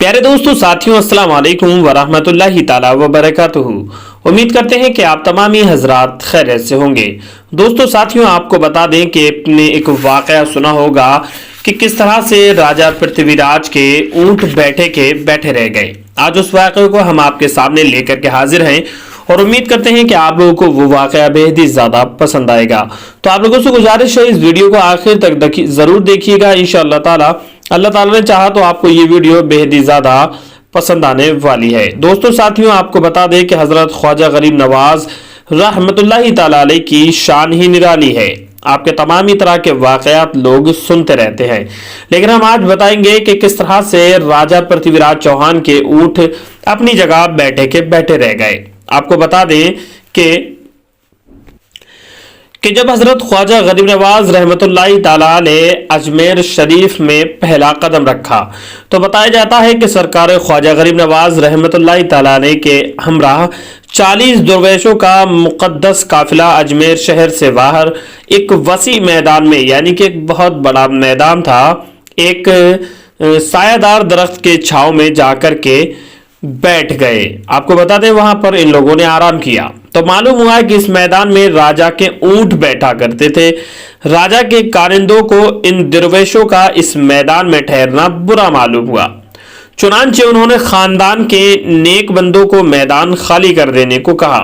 प्यारे दोस्तों साथियों अस्सलाम वालेकुम वरहमतुल्लाहि ताला वबरकातुहू। उम्मीद करते हैं कि आप तमाम ही हजरात खैरियत से होंगे। दोस्तों साथियों आपको बता दें कि आपने एक वाकया सुना होगा कि किस तरह से राजा पृथ्वीराज के ऊंट बैठे रह गए। आज उस वाकये को हम आपके सामने लेकर के हाजिर हैं और उम्मीद करते हैं कि आप लोगों को वो वाकया बेहद ही ज्यादा पसंद आएगा। तो आप लोगों से गुजारिश है इस वीडियो को आखिर तक जरूर देखिएगा। इंशाअल्लाह ताला अल्लाह ताला ने चाहा तो आपको ये वीडियो बेहद ही ज्यादा पसंद आने वाली है। दोस्तों साथियों आपको बता दें कि हजरत ख्वाजा गरीब नवाज रहमतुल्लाहि ताला अलैह की शान ही निराली है। आपके तमाम ही तरह के वाकयात लोग सुनते रहते हैं, लेकिन हम आज बताएंगे कि किस तरह से राजा पृथ्वीराज चौहान के ऊंट अपनी जगह बैठे रह गए। आपको बता दें कि जब हजरत ख्वाजा गरीब नवाज रहमतुल्लाहि ताला अलैह अजमेर शरीफ में पहला कदम रखा तो बताया जाता है कि सरकार ख्वाजा गरीब नवाज रहमतुल्लाहि ताला अलैह के हमराह 40 दरवेशों का मुकद्दस काफिला अजमेर शहर से बाहर एक वसी मैदान में, यानी कि एक बहुत बड़ा मैदान था, एक सायादार दरख्त के छांव में जाकर के बैठ गए। आपको बता दें वहां पर इन लोगों ने आराम किया तो मालूम हुआ कि इस मैदान में राजा के ऊंट बैठा करते थे। राजा के कारिंदों को इन दरवेशों का इस मैदान में ठहरना बुरा मालूम हुआ, चुनांचे उन्होंने खानदान के नेक बंदों को मैदान खाली कर देने को कहा।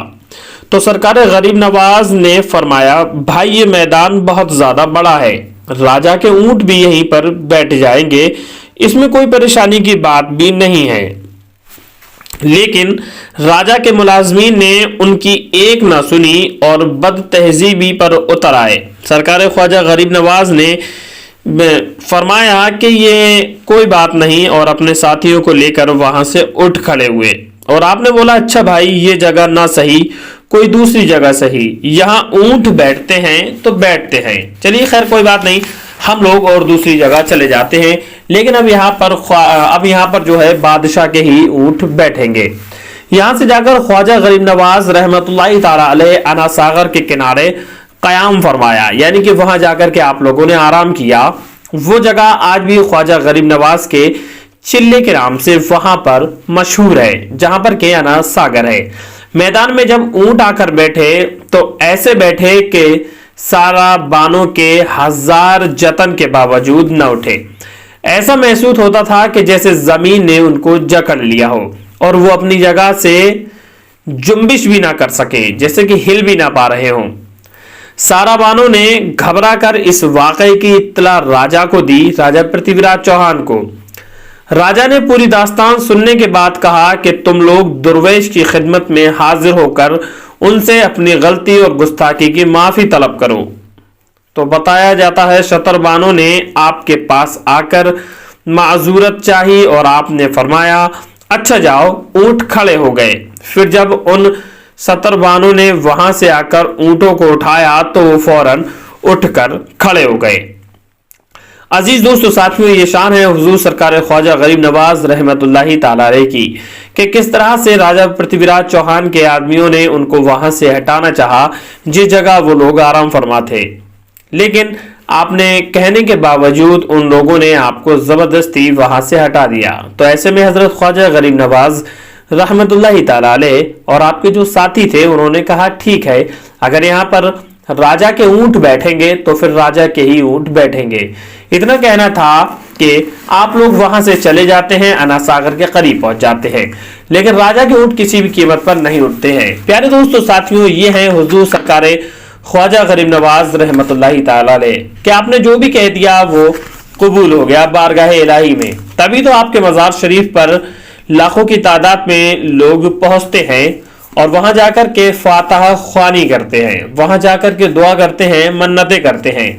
तो सरकार गरीब नवाज ने फरमाया, भाई ये मैदान बहुत ज्यादा बड़ा है, राजा के ऊंट भी यहीं पर बैठ जाएंगे, इसमें कोई परेशानी की बात भी नहीं है। लेकिन राजा के मुलाजमीन ने उनकी एक ना सुनी और बद तहजीबी पर उतर आए। सरकार ख्वाजा गरीब नवाज ने फरमाया कि ये कोई बात नहीं और अपने साथियों को लेकर वहां से उठ खड़े हुए। और आपने बोला, अच्छा भाई ये जगह ना सही, कोई दूसरी जगह सही, यहाँ ऊंट बैठते हैं तो बैठते हैं, चलिए खैर कोई बात नहीं, हम लोग और दूसरी जगह चले जाते हैं। लेकिन अब यहाँ पर जो है बादशाह के ही ऊंट बैठेंगे। यहाँ से जाकर ख्वाजा गरीब नवाज रहमतुल्लाहि ताला अलैह अना सागर के किनारे कयाम फरमाया, यानी कि वहां जाकर के आप लोगों ने आराम किया। वो जगह आज भी ख्वाजा गरीब नवाज के चिल्ले के नाम से वहां पर मशहूर है, जहां पर के अना सागर है। मैदान में जब ऊंट आकर बैठे तो ऐसे बैठे कि सारा बानों के हजार जतन के बावजूद न उठे। ऐसा महसूस होता था कि जैसे जमीन ने उनको जकड़ लिया हो और वो अपनी जगह से जुम्बिश भी ना कर सके, जैसे कि हिल भी ना पा रहे हों। सारा बानों ने घबरा कर इस वाकये की इत्तला राजा को दी, राजा पृथ्वीराज चौहान को। राजा ने पूरी दास्तान सुनने के बाद कहा कि तुम लोग दुर्वेश की खिदमत में हाजिर होकर उनसे अपनी गलती और गुस्ताखी की माफी तलब करो। तो बताया जाता है शतरबानों ने आपके पास आकर माजूरत चाही और आपने फरमाया, अच्छा जाओ। ऊंट खड़े हो गए। फिर जब उन शतरबानों ने वहां से आकर ऊंटों को उठाया तो वो फौरन उठकर खड़े हो गए। अजीज दोस्तों साथियों ये शान है हुजूर सरकार ख्वाजा गरीब नवाज रहमतुल्लाहि ताला अलैह की कि किस तरह से राजा पृथ्वीराज चौहान के आदमियों ने उनको वहां से हटाना चाहा जिस जगह वो लोग आराम फरमा थे, लेकिन आपने कहने के बावजूद उन लोगों ने आपको जबरदस्ती वहां से हटा दिया। तो ऐसे में हजरत ख्वाजा गरीब नवाज रहमतुल्लाहि ताला अलैह और आपके जो साथी थे उन्होंने कहा, ठीक है, अगर यहाँ पर राजा के ऊंट बैठेंगे तो फिर राजा के ही ऊंट बैठेंगे। इतना कहना था कि आप लोग वहां से चले जाते हैं, अना सागर के करीब पहुंच जाते हैं, लेकिन राजा के ऊंट किसी भी कीमत पर नहीं उठते हैं। प्यारे दोस्तों साथियों ये हैं हुजूर सरकार ख्वाजा गरीब नवाज रहमतुल्लाहि ताला अलैह कि आपने जो भी कह दिया वो कबूल हो गया बारगाह इलाही में। तभी तो आपके मज़ार शरीफ पर लाखों की तादाद में लोग पहुंचते हैं और वहां जाकर के फातहा ख्वानी करते हैं, वहां जाकर के दुआ करते हैं, मन्नतें करते हैं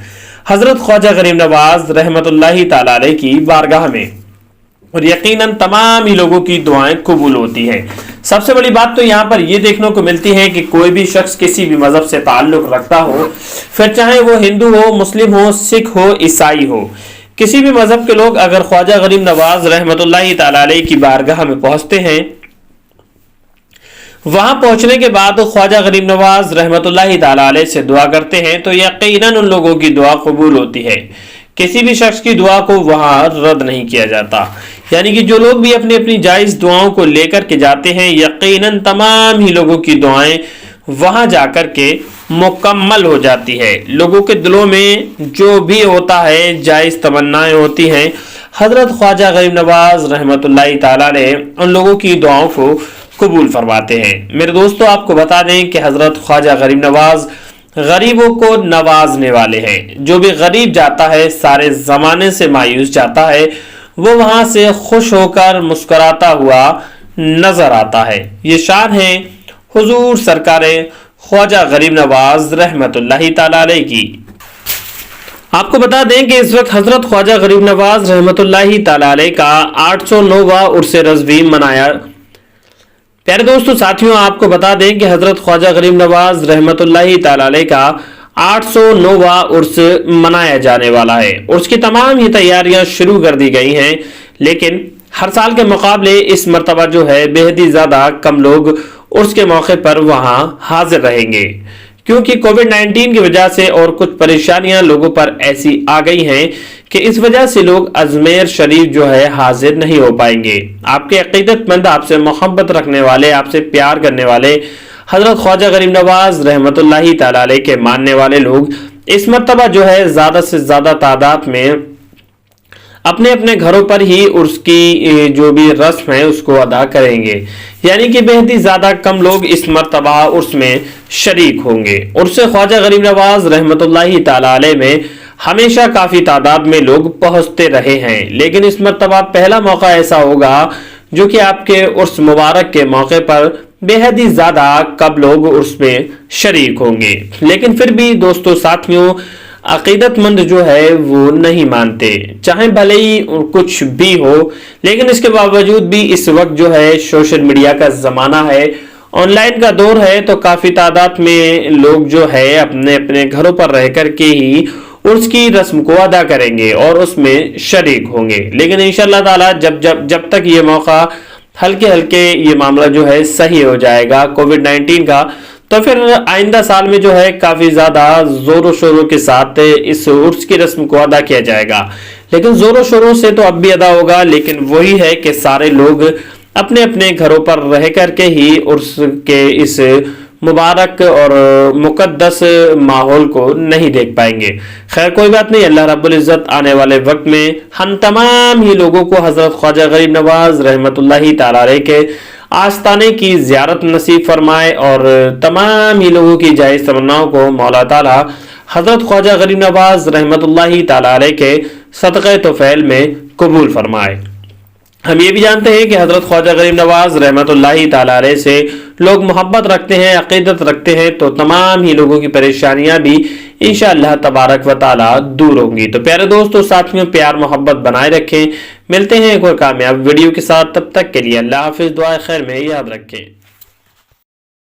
हजरत ख्वाजा गरीब नवाज रहमतुल्लाहि ताला अलैह की बारगाह में, और यकीनन तमाम ही लोगों की दुआएं कबूल होती हैं। सबसे बड़ी बात तो यहाँ पर यह देखने को मिलती है कि कोई भी शख्स किसी भी मजहब से ताल्लुक रखता हो, फिर चाहे वो हिंदू हो, मुस्लिम हो, सिख हो, ईसाई हो, किसी भी मजहब के लोग अगर ख्वाजा गरीब नवाज रहमतुल्लाहि ताला अलैह की बारगाह में पहुंचते हैं, वहां पहुंचने के बाद ख्वाजा गरीब नवाज रहमतुल्लाहि ताला अलैह से दुआ करते हैं तो यकीनन उन लोगों की दुआ कबूल होती है, किसी भी शख्स की दुआ को वहां रद्द नहीं किया जाता। यानी कि जो लोग भी अपनी अपनी जायज दुआओं को लेकर के जाते हैं, यकीनन तमाम ही लोगों की दुआएं वहां जाकर के मुकम्मल हो जाती है। लोगों के दिलों में जो भी होता है, जायज तमन्नाएं होती हैं, हजरत ख्वाजा गरीब नवाज रहमतुल्लाहि ताला ने उन लोगों की दुआओं को कबूल फरमाते हैं। मेरे दोस्तों, आपको बता दें कि हजरत ख्वाजा गरीब नवाज गरीबों को नवाजने वाले हैं। जो भी गरीब जाता है, सारे जमाने से मायूस जाता है, वो वहां से खुश होकर मुस्कुराता हुआ नजर आता है। ये शान है हुजूर सरकारे ख्वाजा गरीब नवाज रहमतुल्लाहि ताला अलैह की। आपको बता दें कि इस वक्त हजरत ख्वाजा गरीब नवाज रहमतुल्लाहि ताला अलैह का 809वां उर्स रज़वी मनाया। प्यारे दोस्तों साथियों, आपको बता दें कि हजरत ख्वाजा गरीब नवाज रहमतुल्लाहि ताला अलैह का 809वां उर्स मनाया जाने वाला है। उर्स की तमाम ही तैयारियां शुरू कर दी गई हैं, लेकिन हर साल के मुकाबले इस मरतबा जो है बेहद ही ज्यादा कम लोग उर्स के मौके पर वहां हाजिर रहेंगे, क्योंकि कोविड-19 की वजह से और कुछ परेशानियां लोगों पर ऐसी आ गई हैं कि इस वजह से लोग अजमेर शरीफ जो है हाजिर नहीं हो पाएंगे। आपके अकीदतमंद, आपसे मोहब्बत रखने वाले, आपसे प्यार करने वाले हजरत ख्वाजा गरीब नवाज रहमतुल्लाहि ताला अलैह के मानने वाले लोग इस मरतबा जो है ज्यादा से ज्यादा तादाद में अपने अपने घरों पर ही उर्स की जो भी रस्म है उसको अदा करेंगे। यानी कि बेहद ही ज्यादा कम लोग इस मरतबा उर्स में शरीक होंगे। उर्स ख्वाजा गरीब नवाज रहमतुल्लाहि ताला अलैह में हमेशा काफी तादाद में लोग पहुंचते रहे हैं, लेकिन इस मरतबा पहला मौका ऐसा होगा जो कि आपके उर्स मुबारक के मौके पर बेहद ही ज्यादा कम लोग उर्स में शरीक होंगे। लेकिन फिर भी दोस्तों साथियों, अकीदतमंद जो है वो नहीं मानते, चाहे भले ही कुछ भी हो, लेकिन इसके बावजूद भी इस वक्त जो है सोशल मीडिया का जमाना है, ऑनलाइन का दौर है, तो काफी तादाद में लोग जो है अपने अपने घरों पर रह करके ही उर्स की रस्म को अदा करेंगे और उसमें शरीक होंगे। लेकिन इंशाअल्लाह ताला जब तक ये मौका हल्के हल्के ये मामला जो है सही हो जाएगा कोविड-19 का, तो फिर आइंदा साल में जो है काफी ज्यादा जोरों शोरों के साथ इस उर्स की रस्म को अदा किया जाएगा। लेकिन जोरों शोरों से तो अब भी अदा होगा, लेकिन वही है कि सारे लोग अपने अपने घरों पर रह करके ही उर्स के इस मुबारक और मुकद्दस माहौल को नहीं देख पाएंगे। खैर कोई बात नहीं, अल्लाह रब्बुल इज्जत आने वाले वक्त में हम तमाम ही लोगों को हजरत ख्वाजा गरीब नवाज रहमतुल्लाहि ताला अलैह के आस्ताने की जियारत नसीब फरमाए और तमाम ही लोगों की जायज़ तमन्नाओं को मौला ताला हजरत ख्वाजा गरीब नवाज रहमतुल्लाहि ताला अलैह के सदक़े तोफ़ैल में कबूल फरमाए। हम ये भी जानते हैं कि हजरत ख्वाजा गरीब नवाज रहमतुल्लाहि ताला अलैह से लोग मोहब्बत रखते हैं, अकीदत रखते हैं, तो तमाम ही लोगों की परेशानियां भी इंशाअल्लाह तबारक व ताला दूर होंगी। तो प्यारे दोस्तों साथियों, प्यार मोहब्बत बनाए रखें। मिलते हैं एक और कामयाब वीडियो के साथ, तब तक के लिए अल्लाह हाफिज़, दुआ खैर में याद रखें।